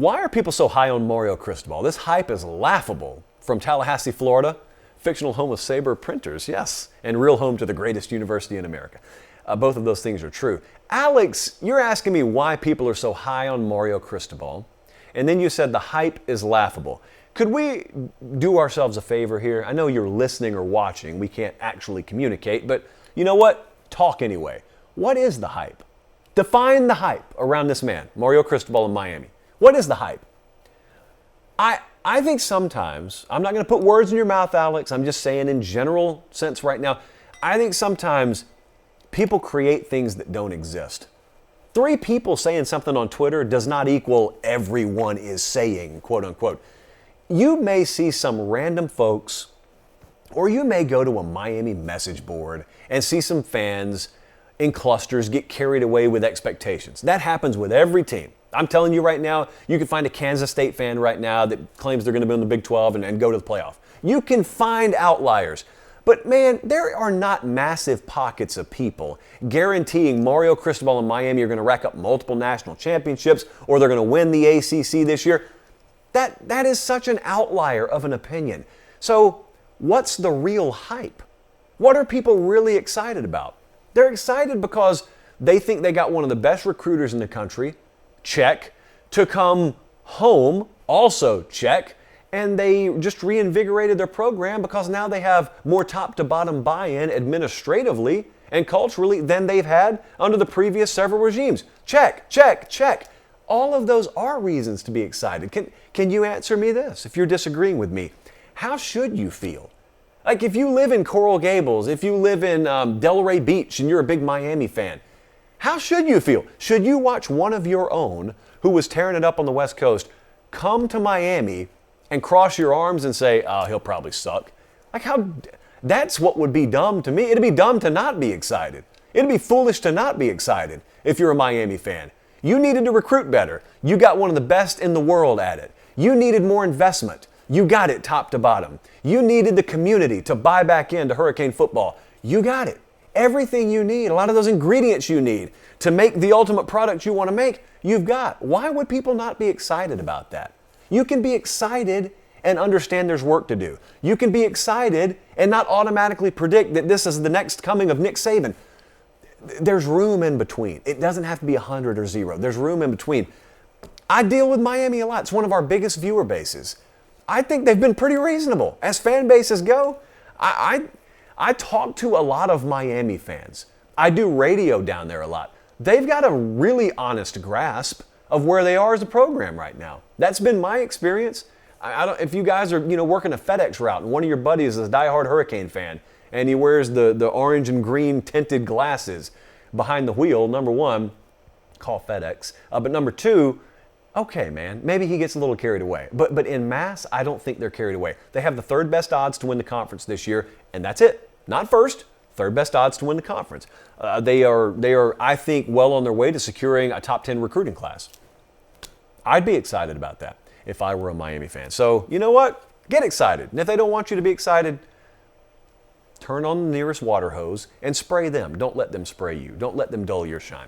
Why are people so high on Mario Cristobal? This hype is laughable. From Tallahassee, Florida, fictional home of Sabre printers, yes, and real home to the greatest university in America. Both of those things are true. Alex, you're asking me why people are so high on Mario Cristobal, and then you said the hype is laughable. Could we do ourselves a favor here? I know you're listening or watching. We can't actually communicate, but you know what? Talk anyway. What is the hype? Define the hype around this man, Mario Cristobal in Miami. What is the hype? I think sometimes, I'm not going to put words in your mouth, Alex. I'm just saying in general sense right now, I think sometimes people create things that don't exist. 3 people saying something on Twitter does not equal everyone is saying, quote unquote. You may see some random folks, or you may go to a Miami message board and see some fans in clusters get carried away with expectations. That happens with every team. I'm telling you right now, you can find a Kansas State fan right now that claims they're going to be in the Big 12 and go to the playoff. You can find outliers. But man, there are not massive pockets of people guaranteeing Mario Cristobal and Miami are going to rack up multiple national championships or they're going to win the ACC this year. That is such an outlier of an opinion. So what's the real hype? What are people really excited about? They're excited because they think they got one of the best recruiters in the country, check, to come home, also check, and they just reinvigorated their program because now they have more top to bottom buy-in administratively and culturally than they've had under the previous several regimes. Check, check, check. All of those are reasons to be excited. Can you answer me this if you're disagreeing with me? How should you feel? Like if you live in Coral Gables, if you live in Delray Beach and you're a big Miami fan, how should you feel? Should you watch one of your own who was tearing it up on the West Coast come to Miami and cross your arms and say, oh, he'll probably suck? Like that's what would be dumb to me. It'd be dumb to not be excited. It'd be foolish to not be excited if you're a Miami fan. You needed to recruit better. You got one of the best in the world at it. You needed more investment. You got it top to bottom. You needed the community to buy back into Hurricane football. You got it. Everything you need, a lot of those ingredients you need to make the ultimate product you want to make, you've got. Why would people not be excited about that? You can be excited and understand there's work to do. You can be excited and not automatically predict that this is the next coming of Nick Saban. There's room in between. It doesn't have to be 100 or 0. There's room in between. I deal with Miami a lot. It's one of our biggest viewer bases. I think they've been pretty reasonable. As fan bases go, I talk to a lot of Miami fans. I do radio down there a lot. They've got a really honest grasp of where they are as a program right now. That's been my experience. I don't, if you guys are working a FedEx route and one of your buddies is a diehard Hurricane fan and he wears the orange and green tinted glasses behind the wheel, number one, call FedEx. But number two, okay, man, maybe he gets a little carried away. But in mass, I don't think they're carried away. They have the 3rd best odds to win the conference this year, and that's it. Not first, 3rd best odds to win the conference. They are, I think, well on their way to securing a top 10 recruiting class. I'd be excited about that if I were a Miami fan. So, you know what? Get excited. And if they don't want you to be excited, turn on the nearest water hose and spray them. Don't let them spray you. Don't let them dull your shine.